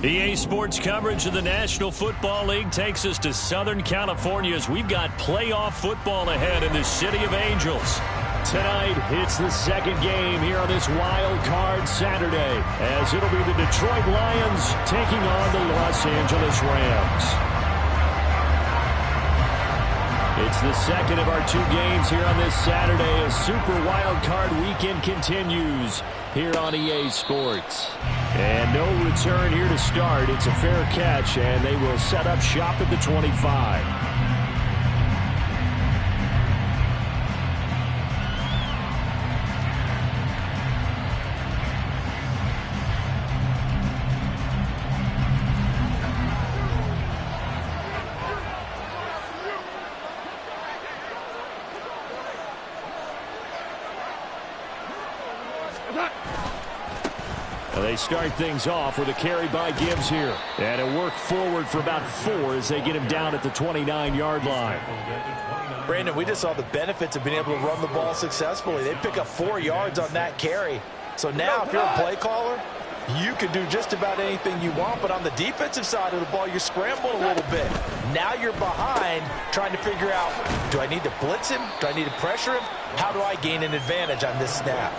EA Sports coverage of the National Football League takes us to Southern California as we've got playoff football ahead in the City of Angels. Tonight, it's the second game here on this wild card Saturday, as it'll be the Detroit Lions taking on the Los Angeles Rams. It's the second of our two games here on this Saturday as Super Wild Card Weekend continues here on EA Sports. And no return here to start. It's a fair catch, and they will set up shop at the 25. They start things off with a carry by Gibbs here. And it worked forward for about 4 as they get him down at the 29-yard line. Brandon, we just saw the benefits of being able to run the ball successfully. They pick up 4 yards on that carry. So now if you're a play caller, you can do just about anything you want. But on the defensive side of the ball, you're scrambling a little bit. Now you're behind trying to figure out, do I need to blitz him? Do I need to pressure him? How do I gain an advantage on this snap?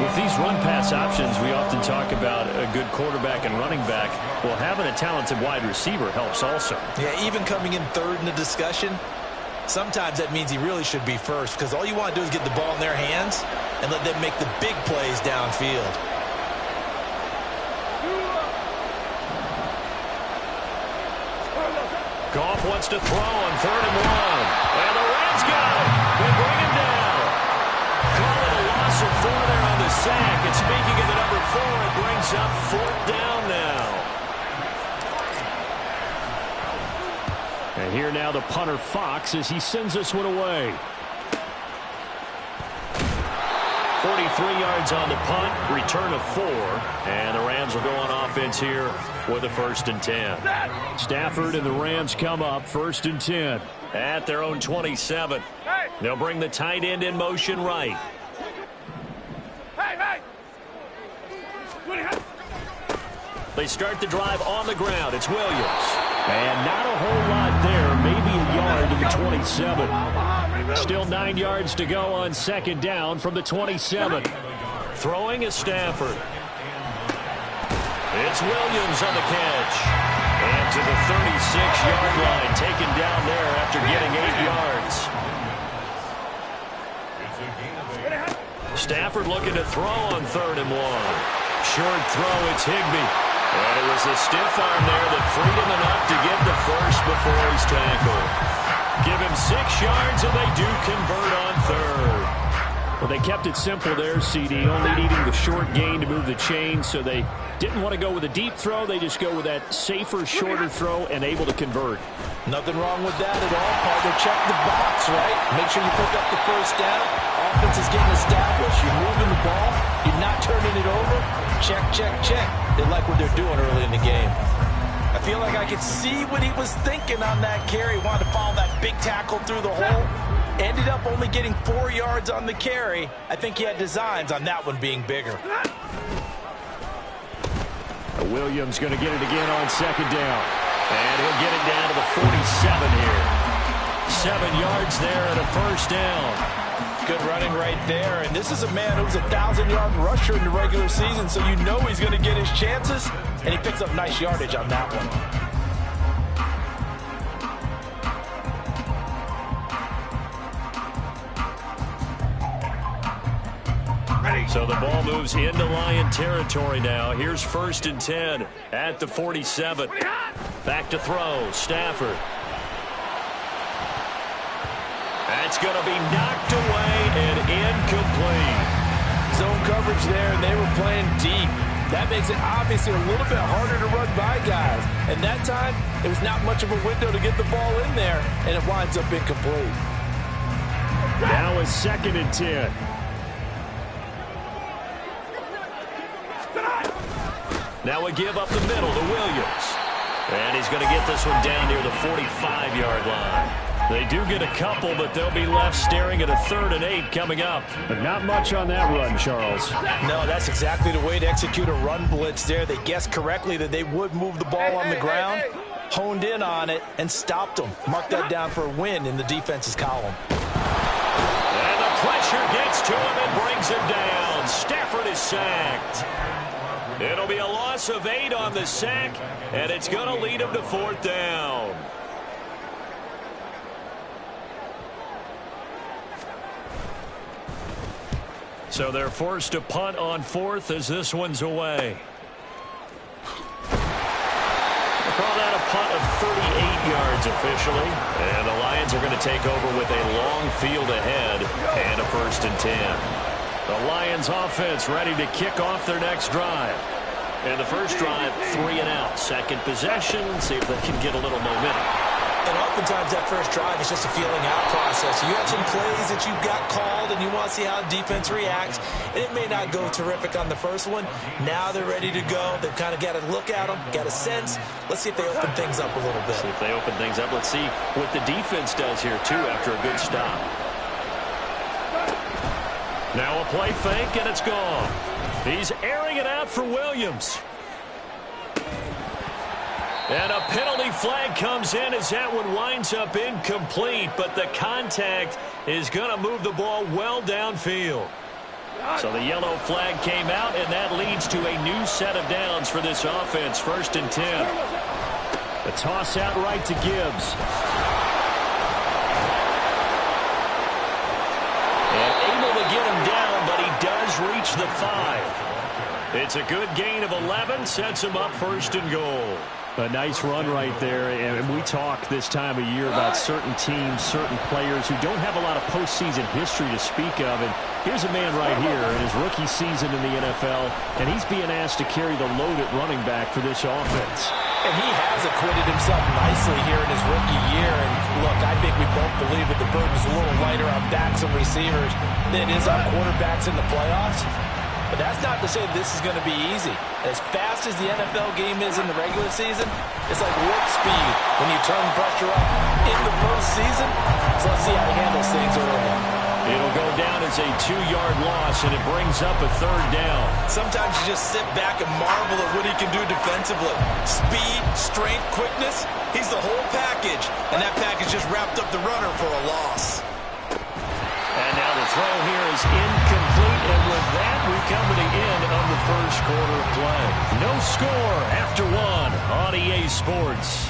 With these run-pass options, we often talk about a good quarterback and running back. Well, having a talented wide receiver helps also. Yeah, even coming in third in the discussion, sometimes that means he really should be first, because all you want to do is get the ball in their hands and let them make the big plays downfield. Goff wants to throw on 3rd and 1. And the Rams got him. They bring him down. Call it a loss of 4 there on the sack. And speaking of the number 4, it brings up 4th down now. And here now the punter Fox as he sends this one away. 43 yards on the punt, return of 4, and the Rams will go on offense here with a 1st and 10. Stafford and the Rams come up 1st and 10 at their own 27. They'll bring the tight end in motion right. They start the drive on the ground. It's Williams. And not a whole lot there, maybe a yard to the 27. Still 9 yards to go on 2nd down from the 27. Throwing is Stafford. It's Williams on the catch. And to the 36-yard line, taken down there after getting 8 yards. Stafford looking to throw on 3rd and 1. Short throw, it's Higbee. And it was a stiff arm there that freed him enough to get the 1st before he's tackled. Give him 6 yards, and they do convert on 3rd. Well, they kept it simple there, CD, only needing the short gain to move the chain, so they didn't want to go with a deep throw. They just go with that safer, shorter throw and able to convert. Nothing wrong with that at all, partner. Check the box, right? Make sure you pick up the 1st down. Offense is getting established. You're moving the ball. You're not turning it over. Check, check, check. They like what they're doing early in the game. I feel like I could see what he was thinking on that carry. Wanted to follow that big tackle through the hole. Ended up only getting 4 yards on the carry. I think he had designs on that one being bigger. Williams going to get it again on 2nd down. And he'll get it down to the 47 here. 7 yards there and a 1st down. Good running right there. And this is a man who's a 1,000-yard rusher in the regular season, so you know he's going to get his chances. And he picks up nice yardage on that one. So the ball moves into Lion territory now. Here's 1st and 10 at the 47. Back to throw. Stafford. That's going to be knocked away and incomplete. Zone coverage there, and they were playing deep. That makes it obviously a little bit harder to run by guys. And that time, it was not much of a window to get the ball in there, and it winds up incomplete. Now a 2nd and 10. Now a give up the middle to Williams. And he's going to get this one down near the 45-yard line. They do get a couple, but they'll be left staring at a 3rd and 8 coming up. But not much on that run, Charles. No, that's exactly the way to execute a run blitz there. They guessed correctly that they would move the ball on the ground, honed in on it, and stopped them. Mark that down for a win in the defense's column. And the pressure gets to him and brings him down. Stafford is sacked. It'll be a loss of 8 on the sack, and it's going to lead him to 4th down. So they're forced to punt on 4th as this one's away. We'll call that a punt of 38 yards officially. And the Lions are going to take over with a long field ahead and a 1st and 10. The Lions offense ready to kick off their next drive. And the first drive, 3 and out. Second possession, see if they can get a little momentum. And oftentimes that first drive is just a feeling out process. You have some plays that you've got called and you want to see how defense reacts. And it may not go terrific on the first one. Now they're ready to go. They've kind of got to look at them, got a sense. Let's see if they open things up a little bit. See if they open things up. Let's see what the defense does here, too, after a good stop. Now a play fake, and it's gone. He's airing it out for Williams. And a penalty flag comes in as that one winds up incomplete, but the contact is going to move the ball well downfield. So the yellow flag came out, and that leads to a new set of downs for this offense. 1st and 10. The toss out right to Gibbs. And able to get him down, but he does reach the 5. It's a good gain of 11, sets him up 1st and goal. A nice run right there, and we talk this time of year about certain teams, certain players who don't have a lot of postseason history to speak of, and here's a man right here in his rookie season in the NFL, and he's being asked to carry the load at running back for this offense. And he has acquitted himself nicely here in his rookie year, and look, I think we both believe that the burden is a little lighter on backs and receivers than it is on quarterbacks in the playoffs. But that's not to say this is going to be easy. As fast as the NFL game is in the regular season, it's like warp speed when you turn pressure up in the postseason. So let's see how he handles things early. It'll go down as a 2-yard loss, and it brings up a 3rd down. Sometimes you just sit back and marvel at what he can do defensively. Speed, strength, quickness, he's the whole package. And that package just wrapped up the runner for a loss. And now the throw here is incomplete, and with that, we come to the end of the first quarter of play. No score after 1 on EA Sports.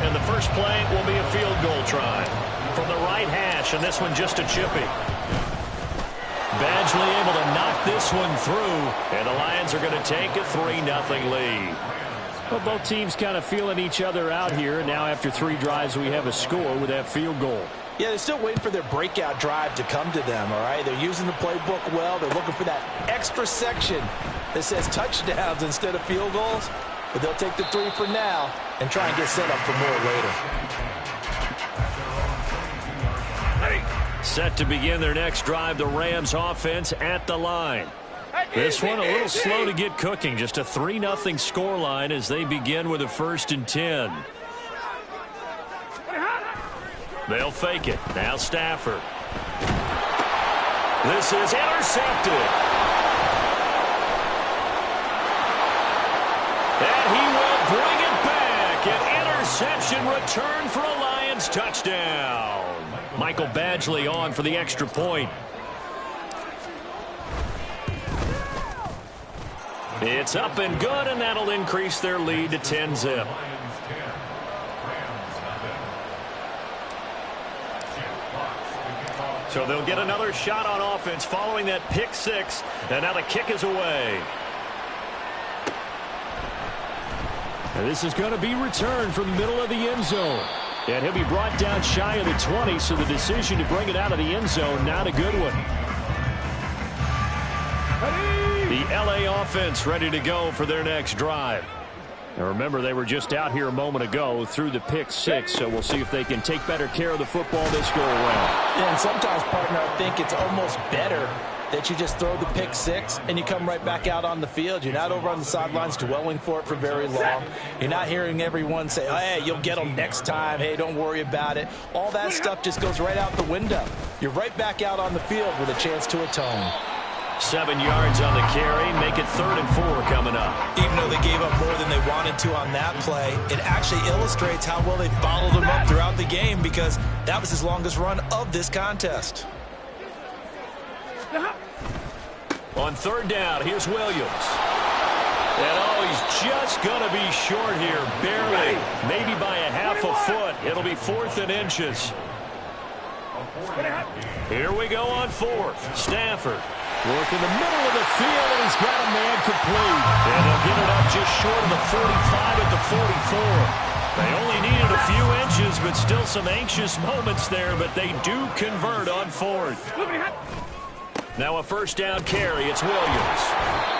And the first play will be a field goal try from the right hash, and this one just a chippy. Badgley able to knock this one through, and the Lions are going to take a 3-0 lead. Well, both teams kind of feeling each other out here. Now after 3 drives, we have a score with that field goal. Yeah, they're still waiting for their breakout drive to come to them, all right? They're using the playbook well. They're looking for that extra section that says touchdowns instead of field goals. But they'll take the 3 for now and try and get set up for more later. Set to begin their next drive, the Rams offense at the line. This one a little slow to get cooking. Just a 3-0 scoreline as they begin with a 1st and 10. They'll fake it. Now Stafford. This is intercepted. And he will bring it back. An interception return for a Lions touchdown. Michael Badgley on for the extra point. It's up and good, and that'll increase their lead to 10-zip. So they'll get another shot on offense following that pick 6, and now the kick is away. And this is going to be returned from the middle of the end zone. And he'll be brought down shy of the 20, so the decision to bring it out of the end zone, not a good one. The LA offense ready to go for their next drive. And remember, they were just out here a moment ago through the pick six, so we'll see if they can take better care of the football this go around. Yeah, and sometimes, partner, I think it's almost better that you just throw the pick six and you come right back out on the field. You're not over on the sidelines dwelling for it for very long. You're not hearing everyone say, oh, hey, you'll get them next time. Hey, don't worry about it. All that stuff just goes right out the window. You're right back out on the field with a chance to atone. 7 yards on the carry, make it 3rd and 4 coming up. Even though they gave up more than they wanted to on that play, it actually illustrates how well they bottled them up throughout the game, because that was his longest run of this contest. On 3rd down, here's Williams. And he's just going to be short here, barely, maybe by a half a foot. It'll be 4th and inches. Here we go on 4th. Stafford. Work in the middle of the field, and he's got a man complete. And they'll get it up just short of the 45 at the 44. They only needed a few inches, but still some anxious moments there, but they do convert on 4th. Now a 1st down carry. It's Williams.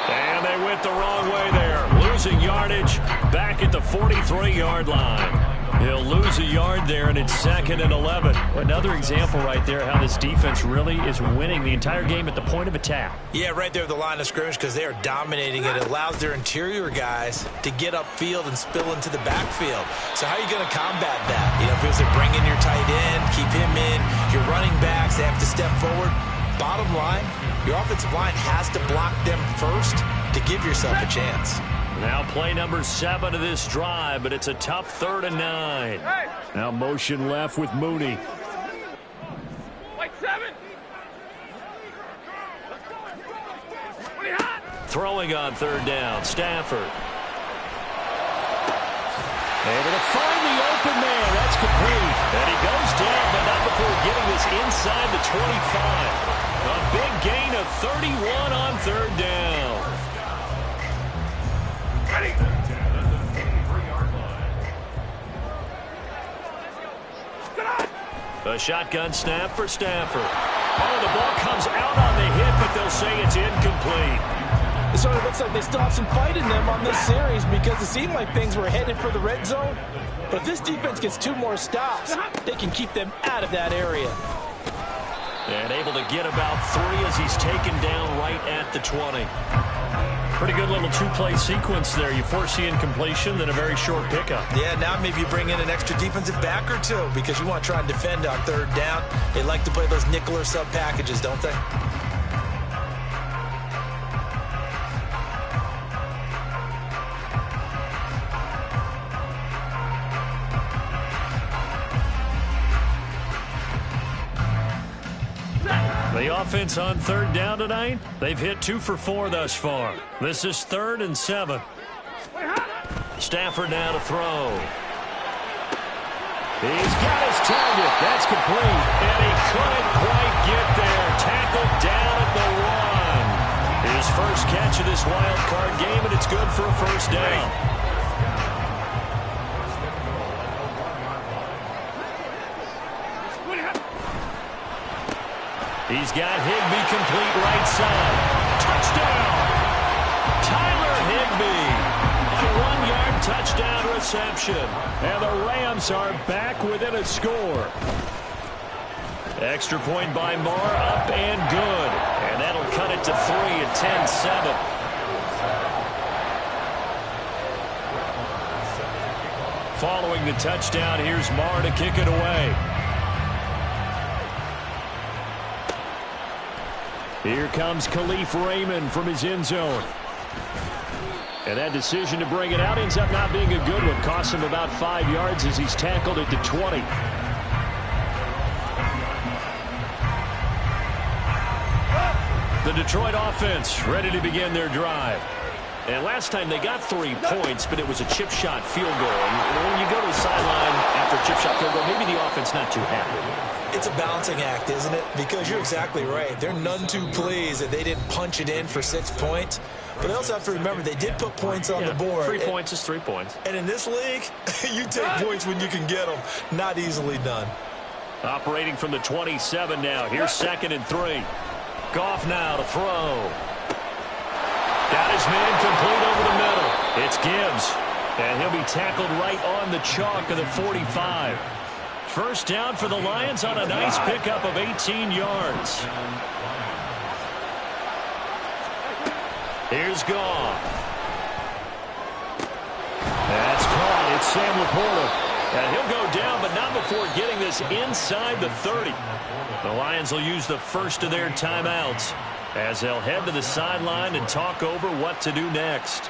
And they went the wrong way there. Losing yardage back at the 43-yard line. He'll lose a yard there, and it's 2nd and 11. Another example right there how this defense really is winning the entire game at the point of attack. Yeah, right there at the line of scrimmage, because they are dominating it. It allows their interior guys to get upfield and spill into the backfield. So how are you going to combat that? You know, because they bring in your tight end, keep him in, your running backs, they have to step forward. Bottom line, your offensive line has to block them first to give yourself a chance. Now play number 7 of this drive, but it's a tough 3rd and 9. Now motion left with Mooney. Throwing on 3rd down, Stafford. Able to find the open man. That's complete. And he goes down, but not before getting this inside the 25. A big gain of 31 on 3rd down. A shotgun snap for Stafford. Oh, the ball comes out on the hit, but they'll say it's incomplete. It sort of looks like they still have some fight in them on this series, because it seemed like things were headed for the red zone. But if this defense gets 2 more stops, they can keep them out of that area. And able to get about 3 as he's taken down right at the 20. Pretty good little 2-play sequence there. You force the incompletion, then a very short pickup. Yeah, now maybe you bring in an extra defensive back or 2, because you want to try and defend on 3rd down. They like to play those nickel or sub packages, don't they? The offense on 3rd down tonight, they've hit 2 for 4 thus far. This is 3rd and 7. Stafford now to throw. He's got his target. That's complete. And he couldn't quite get there. Tackled down at the 1. His first catch of this wild card game, and it's good for a 1st down. He's got Higbee complete right side. Touchdown! Tyler Higbee. A 1-yard touchdown reception. And the Rams are back within a score. Extra point by Moore, up and good. And that'll cut it to 3 at 10-7. Following the touchdown, here's Moore to kick it away. Here comes Khalif Raymond from his end zone. And that decision to bring it out ends up not being a good one. Costs him about 5 yards as he's tackled at the 20. The Detroit offense ready to begin their drive. And last time they got 3 points, but it was a chip shot field goal. And when you go to the sideline after a chip shot field goal, maybe the offense not too happy. It's a balancing act, isn't it? Because you're exactly right. They're none too pleased that they didn't punch it in for 6 points. But they also have to remember they did put points on the board. 3 points is 3 points. And in this league, you take points when you can get them. Not easily done. Operating from the 27 now. Here's 2nd and 3. Goff now to throw. Got his man complete over the middle. It's Gibbs. And he'll be tackled right on the chalk of the 45. First down for the Lions on a nice pickup of 18 yards. Here's Goff. That's caught. It's Sam Laporta. And he'll go down, but not before getting this inside the 30. The Lions will use the first of their timeouts as they'll head to the sideline and talk over what to do next.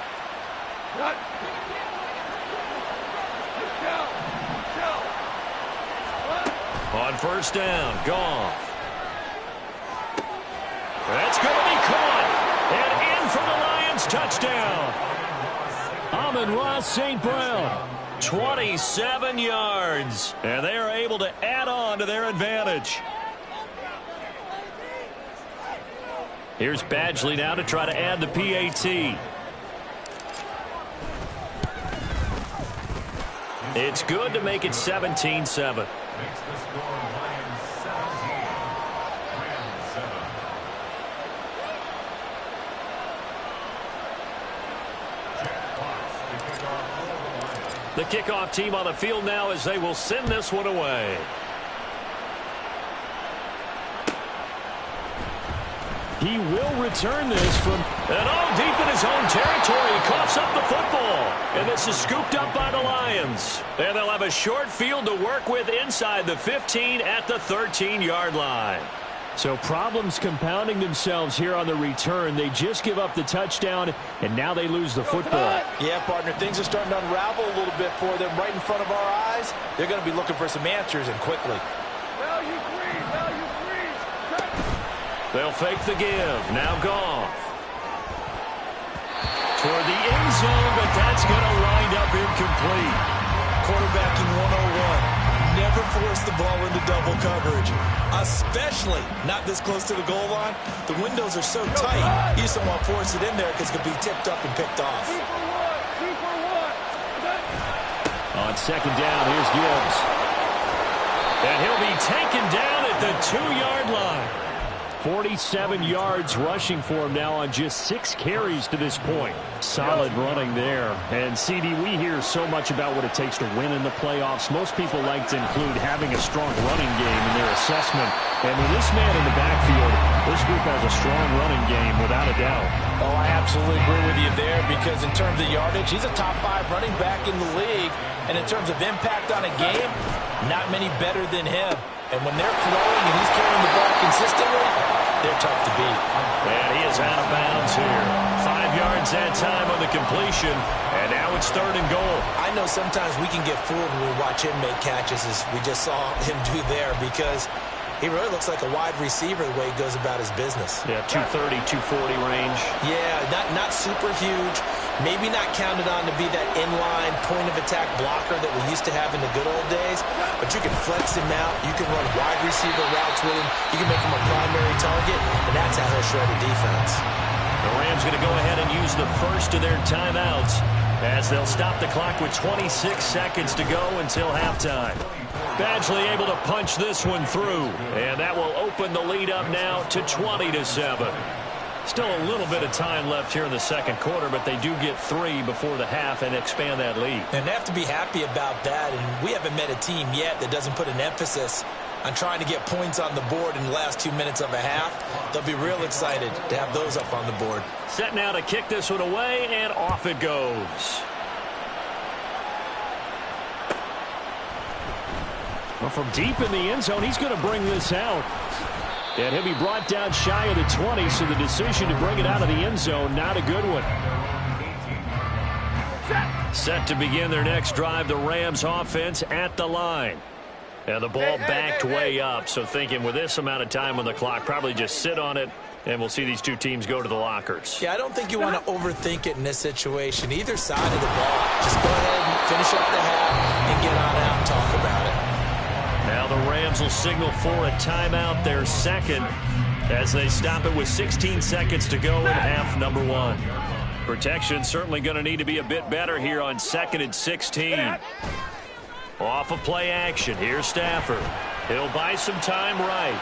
On first down, Goff. That's going to be caught. And in for the Lions, touchdown. Amon-Ra St. Brown. 27 yards. And they are able to add on to their advantage. Here's Badgley now to try to add the PAT. It's good to make it 17-7. The kickoff team on the field now as they will send this one away. He will return this from... And all deep in his own territory. He coughs up the football. And this is scooped up by the Lions. And they'll have a short field to work with inside the 15 at the 13-yard line. So problems compounding themselves here on the return. They just give up the touchdown, and now they lose the football. Yeah, partner, things are starting to unravel a little bit for them right in front of our eyes. They're going to be looking for some answers, and quickly. Value freeze. They'll fake the give. Now Goff. Toward the end zone, but that's going to wind up incomplete. Quarterbacking 101. Never force the ball into double coverage, especially not this close to the goal line. The windows are so tight, you just don't want to force it in there because it could be tipped up and picked off. 2 for 1. On second down, here's Gibbs. And he'll be taken down at the 2-yard line. 47 yards rushing for him now on just 6 carries to this point. Solid running there. And, CD, we hear so much about what it takes to win in the playoffs. Most people like to include having a strong running game in their assessment. And with this man in the backfield, this group has a strong running game without a doubt. Oh, I absolutely agree with you there because in terms of yardage, he's a top 5 running back in the league. And in terms of impact on a game, not many better than him. And when they're throwing and he's carrying the ball consistently, they're tough to beat. And he is out of bounds here. 5 yards that time on the completion. And now it's 3rd and goal. I know sometimes we can get fooled when we watch him make catches as we just saw him do there because he really looks like a wide receiver the way he goes about his business. Yeah, 230, 240 range. Yeah, not super huge. Maybe not counted on to be that inline point-of-attack blocker that we used to have in the good old days. But you can flex him out. You can run wide receiver routes with him. You can make him a primary target. And that's how he'll shred a defense. The Rams going to go ahead and use the first of their timeouts as they'll stop the clock with 26 seconds to go until halftime. Badgley able to punch this one through. And that will open the lead up now to 20-7. Still a little bit of time left here in the second quarter, but they do get 3 before the half and expand that lead. And they have to be happy about that. And we haven't met a team yet that doesn't put an emphasis on trying to get points on the board in the last 2 minutes of a half. They'll be real excited to have those up on the board. Set now to kick this one away, and off it goes. Well, from deep in the end zone, he's going to bring this out. And he'll be brought down shy of the 20, so the decision to bring it out of the end zone, not a good one. Set to begin their next drive, the Rams offense at the line. And the ball backed way up, so thinking with this amount of time on the clock, probably just sit on it, and we'll see these two teams go to the lockers. Yeah, I don't think you want to overthink it in this situation. Either side of the ball, just go ahead and finish up the half and get on out and talk about it. Now the Rams will signal for a timeout, their second, as they stop it with 16 seconds to go in half number 1. Protection certainly going to need to be a bit better here on 2nd and 16. Off of play action, here's Stafford. He'll buy some time right.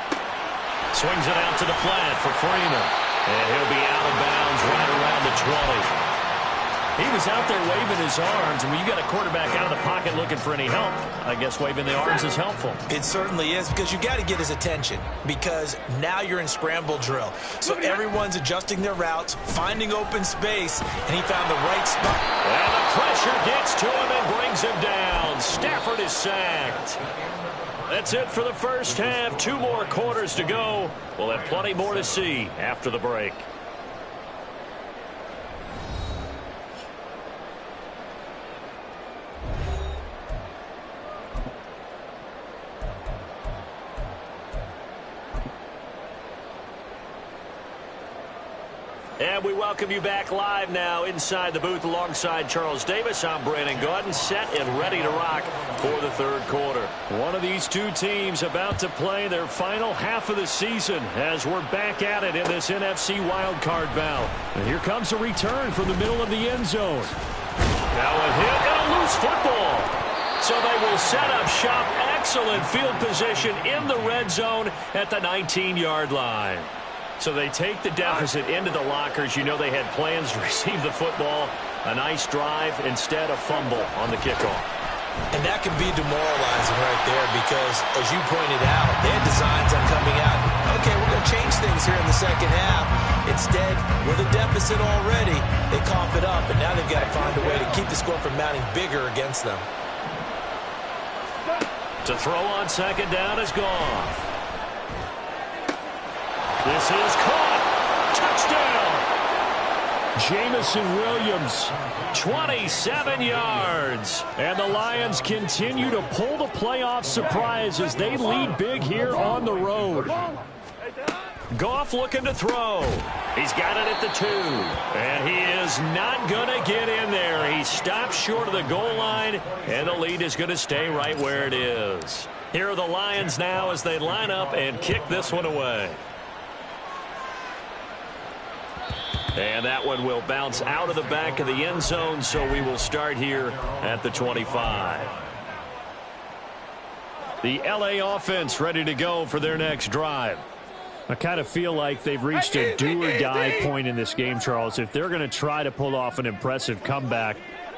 Swings it out to the flat for Freeman. And he'll be out of bounds right around the 20. He was out there waving his arms, and when you got a quarterback out of the pocket looking for any help, I guess waving the arms is helpful. It certainly is, because you got to get his attention, because now you're in scramble drill. So everyone's adjusting their routes, finding open space, and he found the right spot. And the pressure gets to him and brings him down. Stafford is sacked. That's it for the first half. 2 more quarters to go. We'll have plenty more to see after the break. And we welcome you back live now inside the booth alongside Charles Davis. I'm Brandon Gaudin, set and ready to rock for the third quarter. One of these two teams about to play their final half of the season as we're back at it in this NFC wildcard bout. And here comes a return from the middle of the end zone. Now a hit and a loose football. So they will set up shop. Excellent field position in the red zone at the 19-yard line. So they take the deficit into the lockers. You know they had plans to receive the football. A nice drive, instead a fumble on the kickoff. And that can be demoralizing right there because, as you pointed out, they had designs on coming out. Okay, we're going to change things here in the second half. Instead, with a deficit already, they cough it up, and now they've got to find a way to keep the score from mounting bigger against them. To throw on second down is Goff. This is caught. Touchdown. Jameson Williams, 27 yards. And the Lions continue to pull the playoff surprise as they lead big here on the road. Goff looking to throw. He's got it at the 2. And he is not going to get in there. He stops short of the goal line, and the lead is going to stay right where it is. Here are the Lions now as they line up and kick this one away. And that one will bounce out of the back of the end zone, so we will start here at the 25. The LA offense ready to go for their next drive. I kind of feel like they've reached a do-or-die point in this game, Charles. If they're going to try to pull off an impressive comeback,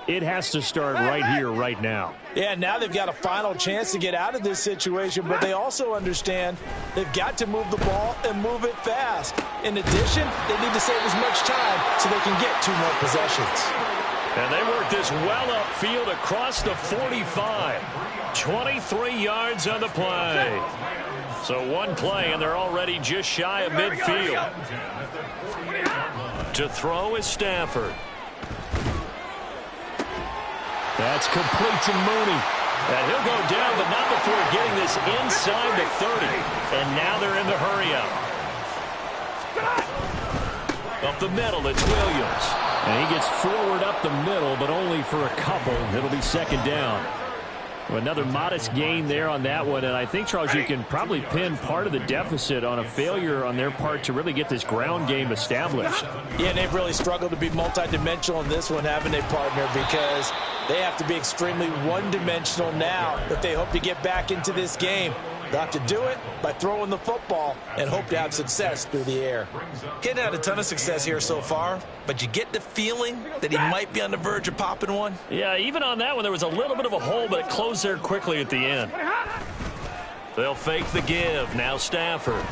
it has to start right here, right now. Yeah, now they've got a final chance to get out of this situation, but they also understand they've got to move the ball and move it fast. In addition, they need to save as much time so they can get 2 more possessions. And they work this well upfield across the 45. 23 yards on the play. So one play, and they're already just shy of midfield. To throw is Stafford. That's complete to Mooney. And he'll go down, but not before getting this inside the 30. And now they're in the hurry-up. Up the middle, it's Williams. And he gets forward up the middle, but only for a couple. It'll be second down. Another modest gain there on that one, and I think, Charles, you can probably pin part of the deficit on a failure on their part to really get this ground game established. Yeah, and they've really struggled to be multidimensional in this one, haven't they, partner, because they have to be extremely one-dimensional now if they hope to get back into this game. They'll have to do it by throwing the football and hope to have success through the air. Getting had a ton of success here so far, but you get the feeling that he might be on the verge of popping one. Yeah, even on that one, there was a little bit of a hole, but it closed there quickly at the end. They'll fake the give. Now Stafford.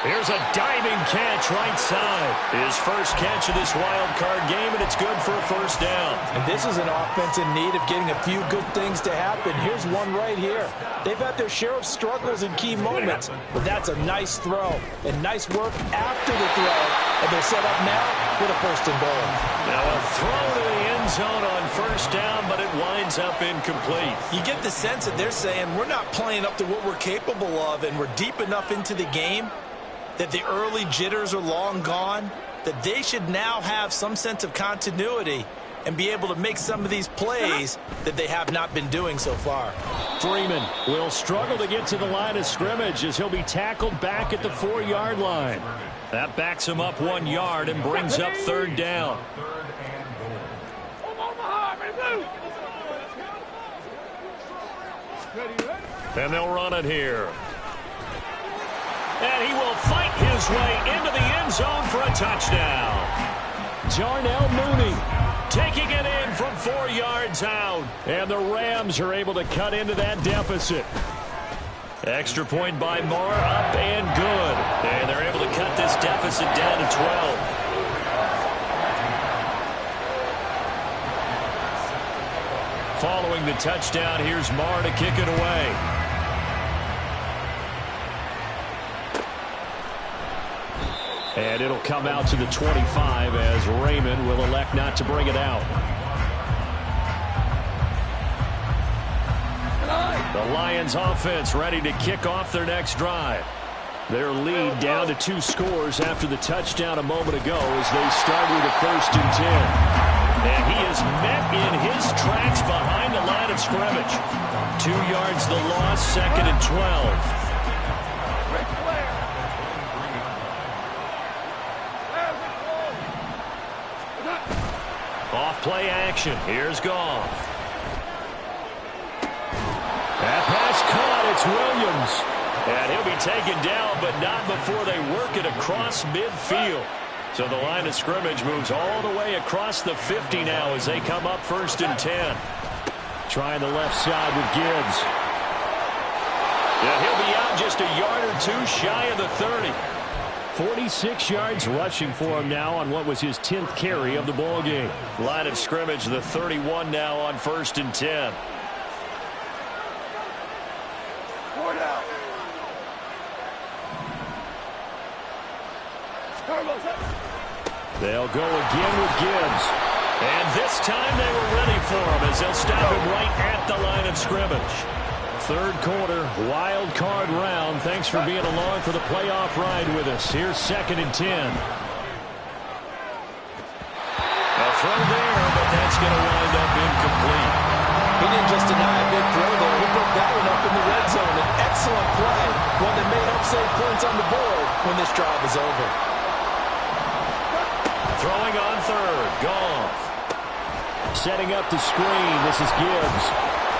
Here's a diving catch right side. His first catch of this wild card game, and it's good for a first down. And this is an offense in need of getting a few good things to happen. Here's one right here. They've had their share of struggles in key moments, but that's a nice throw and nice work after the throw. And they're set up now with a first and goal. Now a throw to the end zone on first down, but it winds up incomplete. You get the sense that they're saying we're not playing up to what we're capable of, and we're deep enough into the game that the early jitters are long gone, that they should now have some sense of continuity and be able to make some of these plays that they have not been doing so far. Freeman will struggle to get to the line of scrimmage as he'll be tackled back at the 4-yard line. That backs him up 1 yard and brings up third down. And they'll run it here. And he will fight his way into the end zone for a touchdown. Darnell Mooney. Taking it in from 4 yards out. And the Rams are able to cut into that deficit. Extra point by Moore, up and good. And they're able to cut this deficit down to 12. Following the touchdown, here's Moore to kick it away. And it'll come out to the 25 as Raymond will elect not to bring it out. The Lions offense ready to kick off their next drive. Their lead down to 2 scores after the touchdown a moment ago as they start with a 1st and 10. And he is met in his tracks behind the line of scrimmage. 2 yards the loss, 2nd and 12. Off play action. Here's Goff. That pass caught. It's Williams. And he'll be taken down, but not before they work it across midfield. So the line of scrimmage moves all the way across the 50 now as they come up 1st and 10. Trying the left side with Gibbs. Yeah, he'll be out just a yard or 2 shy of the 30. 46 yards rushing for him now on what was his 10th carry of the ball game. Line of scrimmage, the 31 now on 1st and 10. They'll go again with Gibbs. And this time they were ready for him as they'll stop him right at the line of scrimmage. 3rd quarter, wild card round. Thanks for being along for the playoff ride with us. Here's 2nd and 10. A throw there, but that's going to wind up incomplete. He didn't just deny a big throw there. He put that one up in the red zone. An excellent play. One that may help save points on the board when this drive is over. Throwing on 3rd. Goff. Setting up the screen. This is Gibbs.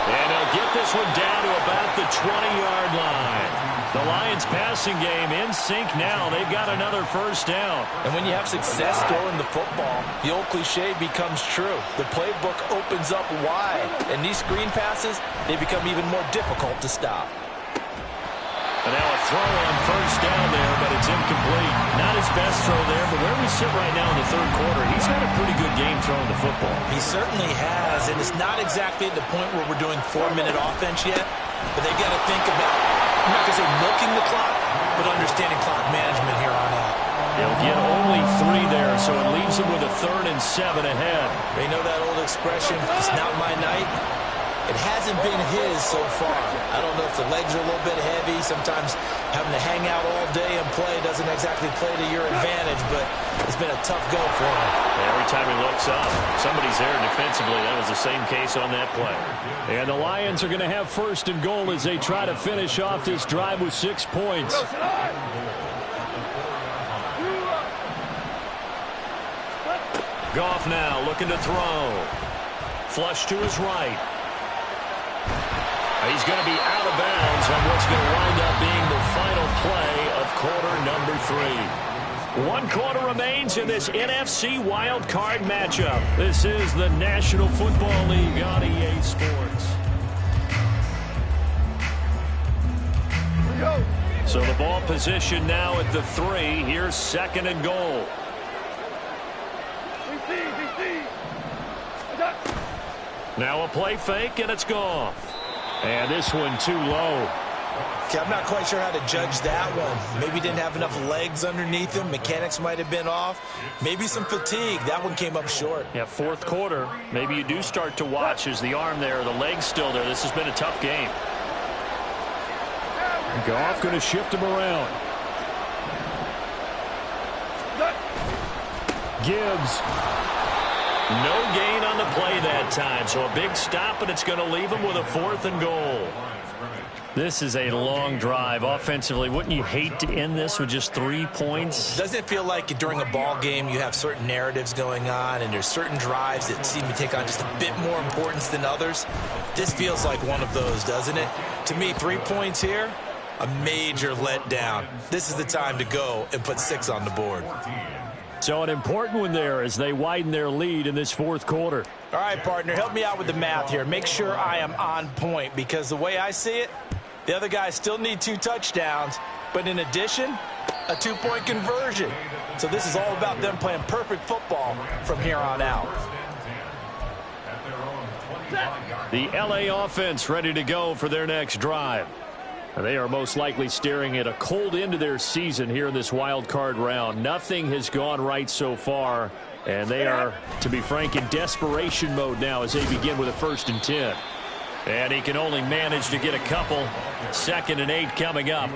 And they'll get this one down to about the 20-yard line. The Lions passing game in sync now. They've got another 1st down. And when you have success throwing the football, the old cliche becomes true. The playbook opens up wide. And these screen passes, they become even more difficult to stop. And now a throw on 1st down there, but it's incomplete. Not his best throw there, but where we sit right now in the 3rd quarter, he's had a pretty good game throwing the football. He certainly has, and it's not exactly at the point where we're doing 4-minute offense yet, but they've got to think about, I'm not going to say milking the clock, but understanding clock management here on out. They'll get only 3 there, so it leaves them with a 3rd and 7 ahead. They know that old expression, it's not my night. It hasn't been his so far. I don't know if the legs are a little bit heavy. Sometimes having to hang out all day and play doesn't exactly play to your advantage, but it's been a tough go for him. Every time he looks up, somebody's there defensively. That was the same case on that play. And the Lions are going to have 1st and goal as they try to finish off this drive with 6 points. Goff now looking to throw. Flush to his right. He's going to be out of bounds on what's going to wind up being the final play of quarter number 3. 1 quarter remains in this NFC wild card matchup. This is the National Football League on EA Sports. So the ball position now at the 3. Here's 2nd and goal. Now a play fake, and it's Goff. And this one too low. Okay, I'm not quite sure how to judge that one. Maybe didn't have enough legs underneath him. Mechanics might have been off. Maybe some fatigue. That one came up short. Yeah, 4th quarter. Maybe you do start to watch. Is the arm there, the leg's still there? This has been a tough game. Goff going to shift him around. Gibbs. No gain on the play that time, so a big stop, and it's going to leave him with a 4th and goal. This is a long drive. Offensively, wouldn't you hate to end this with just 3 points? Doesn't it feel like during a ball game you have certain narratives going on and there's certain drives that seem to take on just a bit more importance than others? This feels like one of those, doesn't it? To me, 3 points here, a major letdown. This is the time to go and put 6 on the board. So an important one there as they widen their lead in this fourth quarter. All right, partner, help me out with the math here. Make sure I am on point, because the way I see it, the other guys still need 2 touchdowns, but in addition, a 2-point conversion. So this is all about them playing perfect football from here on out. The LA offense ready to go for their next drive. They are most likely staring at a cold end to their season here in this wild card round. Nothing has gone right so far, and they are, to be frank, in desperation mode now as they begin with a 1st and 10. And he can only manage to get a couple. 2nd and 8 coming up.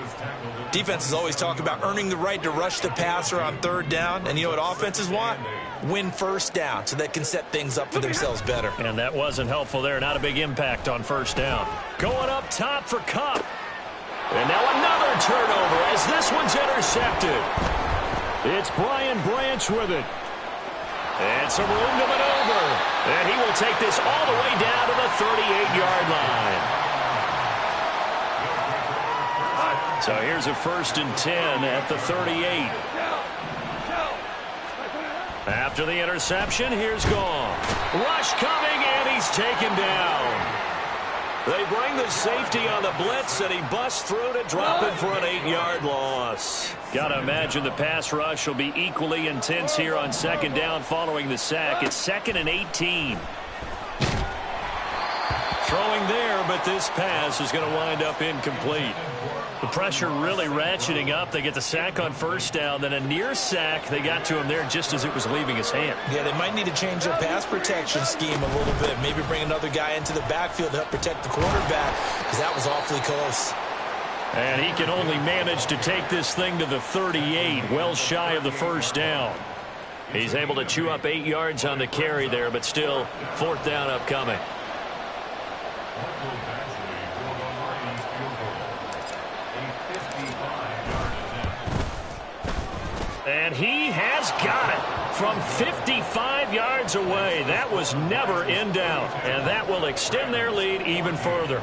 Defenses always talk about earning the right to rush the passer on 3rd down, and you know what offenses want? Win 1st down so they can set things up for themselves better. And that wasn't helpful there. Not a big impact on 1st down. Going up top for Kupp. And now another turnover as this one's intercepted. It's Brian Branch with it. And some room to maneuver. And he will take this all the way down to the 38-yard line. So here's a 1st and 10 at the 38. After the interception, here's Gone. Rush coming, and he's taken down. They bring the safety on the blitz, and he busts through to drop it for an 8-yard loss. Got to imagine the pass rush will be equally intense here on 2nd down following the sack. It's 2nd and 18. Throwing there, but this pass is going to wind up incomplete. The pressure really ratcheting up. They get the sack on 1st down, then a near sack. They got to him there just as it was leaving his hand. Yeah, they might need to change their pass protection scheme a little bit. Maybe bring another guy into the backfield to help protect the quarterback, because that was awfully close. And he can only manage to take this thing to the 38, well shy of the 1st down. He's able to chew up 8 yards on the carry there, but still 4th down upcoming. And he has got it from 55 yards away. That was never in doubt, and that will extend their lead even further.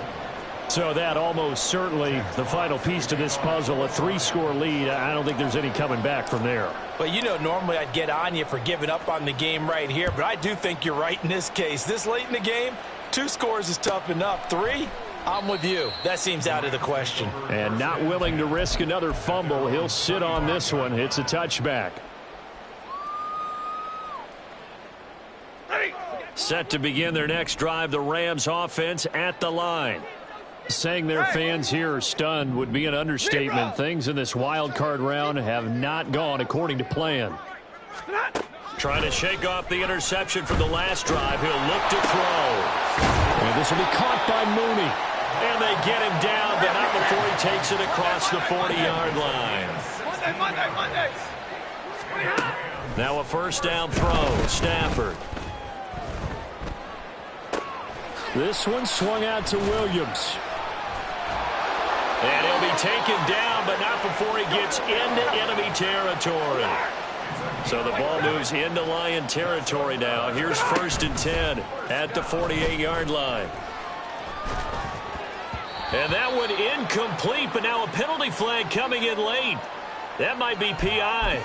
So that almost certainly the final piece to this puzzle, a 3-score lead. I don't think there's any coming back from there. Well, you know, normally I'd get on you for giving up on the game right here, but I do think you're right in this case. This late in the game, 2 scores is tough enough. 3? I'm with you. That seems out of the question. And not willing to risk another fumble. He'll sit on this one. It's a touchback. Set to begin their next drive, the Rams offense at the line. Saying their fans here are stunned would be an understatement. Things in this wild card round have not gone according to plan. Trying to shake off the interception from the last drive. He'll look to throw. And this will be caught by Mooney. And they get him down, but not before he takes it across the 40-yard line. Monday. Now a 1st down throw. Stafford. This one swung out to Williams. And he'll be taken down, but not before he gets into enemy territory. So the ball moves into Lion territory now. Here's 1st and 10 at the 48-yard line. And that one incomplete, but now a penalty flag coming in late. That might be PI.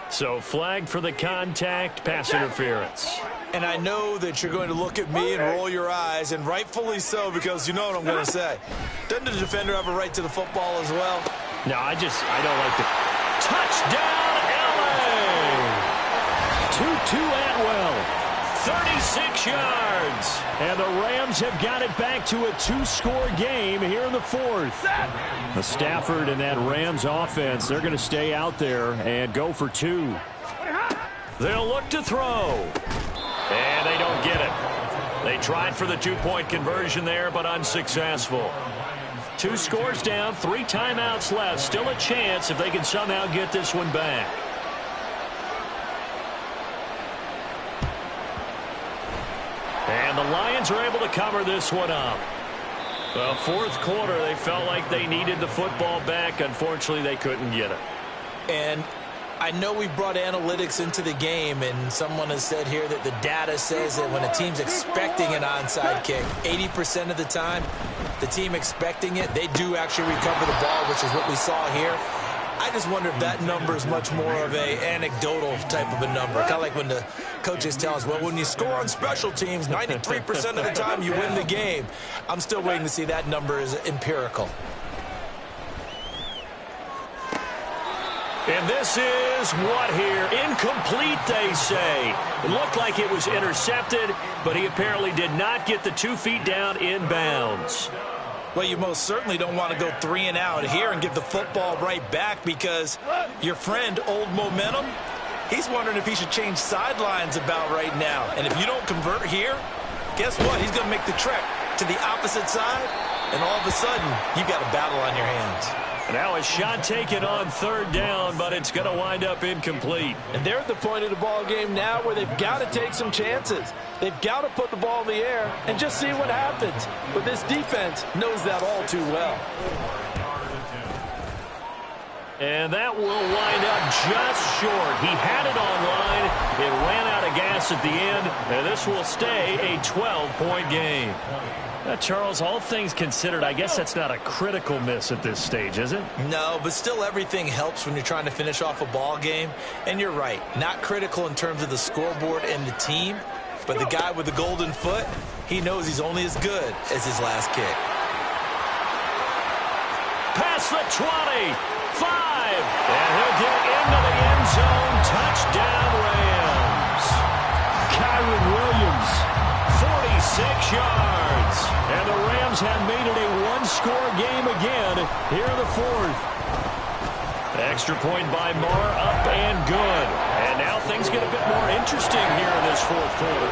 So flag for the contact, pass interference. And I know that you're going to look at me and roll your eyes, and rightfully so, because you know what I'm going to say. Doesn't the defender have a right to the football as well? No, I don't like the touchdown, LA! Tutu Atwell. 36 yards. And the Rams have got it back to a 2-score game here in the 4th. The Stafford and that Rams offense, they're going to stay out there and go for 2. They'll look to throw. And they don't get it. They tried for the 2-point conversion there, but unsuccessful. 2 scores down, 3 timeouts left. Still a chance if they can somehow get this one back. And the Lions are able to cover this one up. The 4th quarter, they felt like they needed the football back. Unfortunately, they couldn't get it. And I know we've brought analytics into the game, and someone has said here that the data says that when a team's expecting an onside kick, 80% of the time, the team expecting it, they do actually recover the ball, which is what we saw here. I just wonder if that number is much more of a anecdotal type of a number. Kind of like when the coaches tell us, well, when you score on special teams, 93% of the time you win the game. I'm still waiting to see that number is empirical. And this is what here? Incomplete, they say. It looked like it was intercepted, but he apparently did not get the 2 feet down in bounds. Well, you most certainly don't want to go 3 and out here and give the football right back, because your friend, Old Momentum, he's wondering if he should change sidelines about right now. And if you don't convert here, guess what? He's going to make the trek to the opposite side, and all of a sudden, you've got a battle on your hands. Now a shot taken on 3rd down, but it's going to wind up incomplete. And they're at the point of the ball game now where they've got to take some chances. They've got to put the ball in the air and just see what happens. But this defense knows that all too well. And that will wind up just short. He had it online. It ran out of gas at the end, and this will stay a 12-point game. Charles, all things considered, I guess that's not a critical miss at this stage, is it? No, but still everything helps when you're trying to finish off a ball game. And you're right, not critical in terms of the scoreboard and the team, but the guy with the golden foot, he knows he's only as good as his last kick. Past the 20, 5, and he'll get into the end zone. Touchdown, Rams. Kyren Williams, 46 yards. And the Rams have made it a one-score game again here in the 4th. Extra point by Marr, up and good. And now things get a bit more interesting here in this 4th quarter.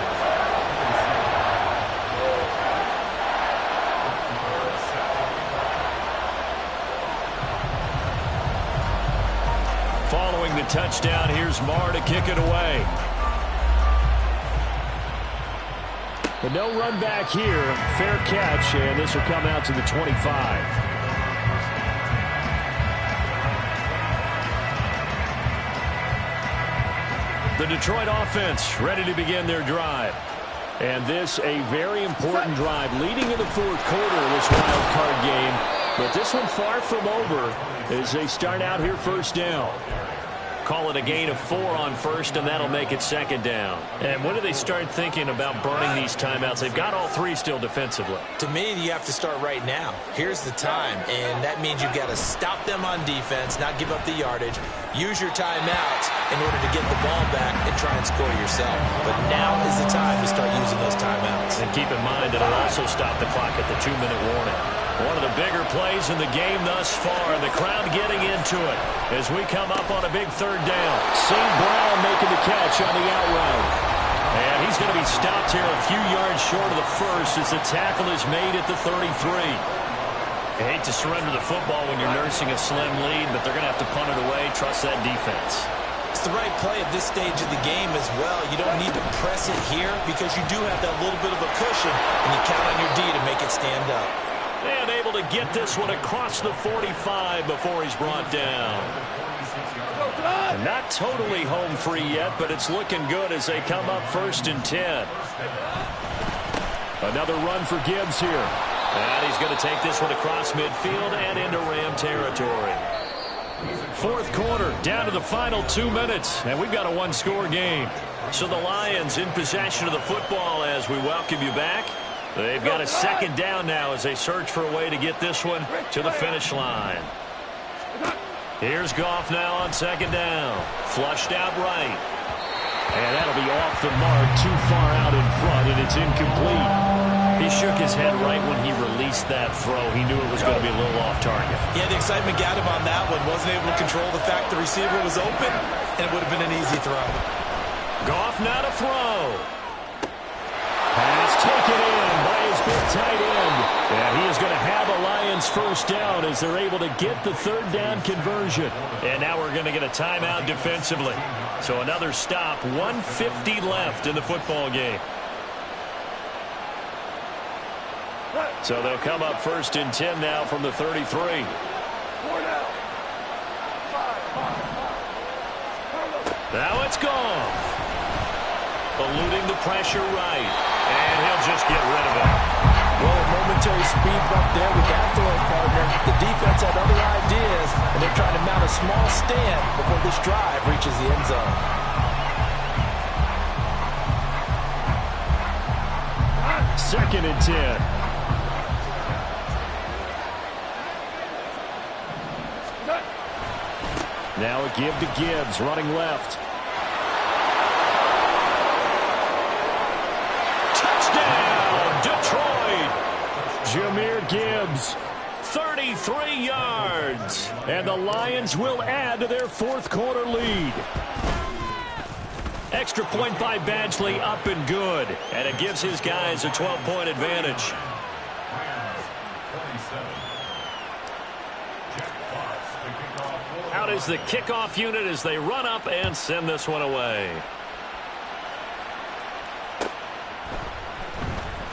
Following the touchdown, here's Marr to kick it away. But no run back here. Fair catch, and this will come out to the 25. The Detroit offense ready to begin their drive. And this a very important drive leading in the 4th quarter of this wild card game. But this one far from over as they start out here 1st down. Call it a gain of 4 on 1st, and that'll make it 2nd down. And when do they start thinking about burning these timeouts? They've got all 3 still defensively. To me, you have to start right now. Here's the time, and that means you've got to stop them on defense, not give up the yardage, use your timeouts in order to get the ball back and try and score yourself. But now is the time to start using those timeouts. And keep in mind that it'll also stop the clock at the 2-minute warning. One of the bigger plays in the game thus far, and the crowd getting into it as we come up on a big 3rd down. St. Brown making the catch on the out route. And he's going to be stopped here a few yards short of the 1st as the tackle is made at the 33. I hate to surrender the football when you're nursing a slim lead, but they're going to have to punt it away. Trust that defense. It's the right play at this stage of the game as well. You don't need to press it here because you do have that little bit of a cushion, and you count on your D to make it stand up. And able to get this one across the 45 before he's brought down. And not totally home free yet, but it's looking good as they come up 1st and 10. Another run for Gibbs here. And he's going to take this one across midfield and into Ram territory. 4th quarter, down to the final 2 minutes, and we've got a one-score game. So the Lions in possession of the football as we welcome you back. They've got a 2nd down now as they search for a way to get this one to the finish line. Here's Goff now on 2nd down. Flushed out right. And that'll be off the mark, too far out in front, and it's incomplete. He shook his head right when he released that throw. He knew it was going to be a little off target. Yeah, the excitement got him on that one. Wasn't able to control the fact the receiver was open, and it would have been an easy throw. Goff now to throw. Pass taken in by his big tight end. And he is going to have a Lions 1st down as they're able to get the 3rd down conversion. And now we're going to get a timeout defensively. So another stop, 1:50 left in the football game. So they'll come up 1st and 10 now from the 33. Now it's Goff. Eluding the pressure right. And he'll just get rid of it. Well, a momentary speed bump there with that throw partner. The defense had other ideas, and they're trying to mount a small stand before this drive reaches the end zone. Second and 10. Now a give to Gibbs, running left. Touchdown, Detroit! Jahmyr Gibbs, 33 yards. And the Lions will add to their fourth quarter lead. Extra point by Badgley, up and good. And it gives his guys a 12-point advantage. Out is the kickoff unit as they run up and send this one away.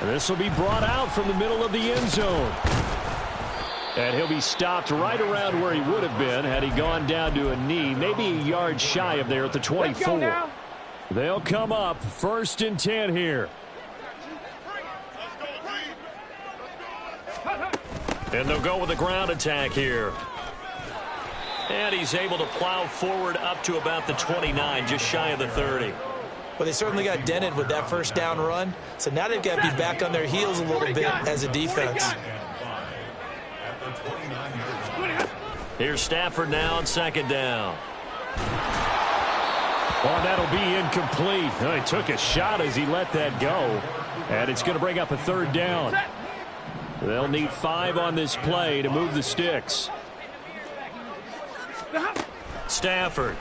And this will be brought out from the middle of the end zone. And he'll be stopped right around where he would have been had he gone down to a knee, maybe a yard shy of there at the 24. They'll come up 1st and 10 here. And they'll go with the ground attack here. And he's able to plow forward up to about the 29, just shy of the 30. But they certainly got dented with that first down run. So now they've got to be back on their heels a little bit as a defense. Here's Stafford now on 2nd down. Oh, that'll be incomplete. He took a shot as he let that go. And it's going to bring up a 3rd down. They'll need 5 on this play to move the sticks. Stafford.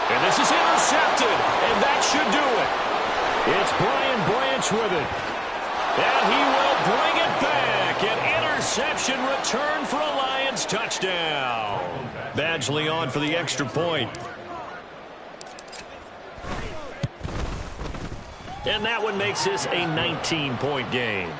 And this is intercepted, and that should do it. It's Brian Branch with it. And he will bring it back. An interception return for a Lions touchdown. Badgley on for the extra point. And that one makes this a 19-point game.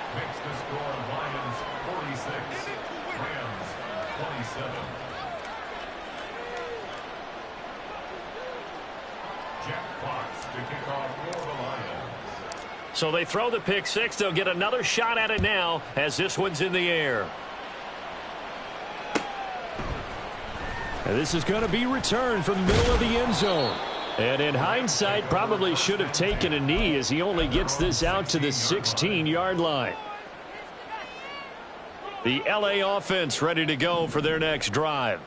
So they throw the pick six. They'll get another shot at it now as this one's in the air. And this is going to be returned from the middle of the end zone. And in hindsight, probably should have taken a knee as he only gets this out to the 16-yard line. The LA offense ready to go for their next drive.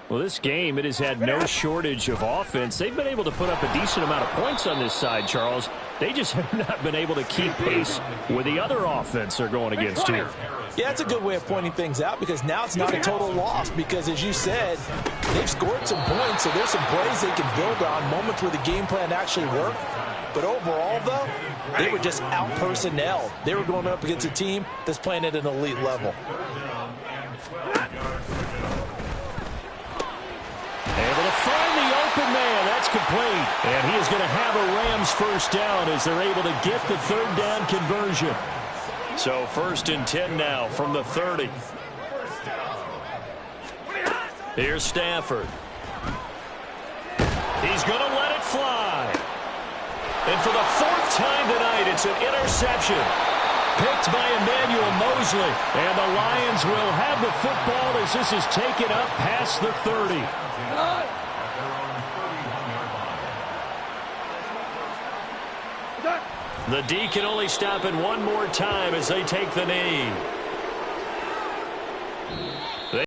Well, this game, it has had no shortage of offense. They've been able to put up a decent amount of points on this side, Charles. They just have not been able to keep pace with the other offense they're going against here. Yeah, that's a good way of pointing things out because now it's not a total loss because, as you said, they've scored some points, so there's some plays they can build on, moments where the game plan actually worked. But overall, though, they were just out-personnel. They were going up against a team that's playing at an elite level. Able to find the open man. That's complete. And he is going to have a Rams first down as they're able to get the 3rd down conversion. So 1st and 10 now from the 30. Here's Stafford. He's going to let it fly. And for the 4th time tonight, it's an interception. Picked by Emmanuel Mosley. And the Lions will have the football as this is taken up past the 30. The D can only stop it one more time as they take the knee.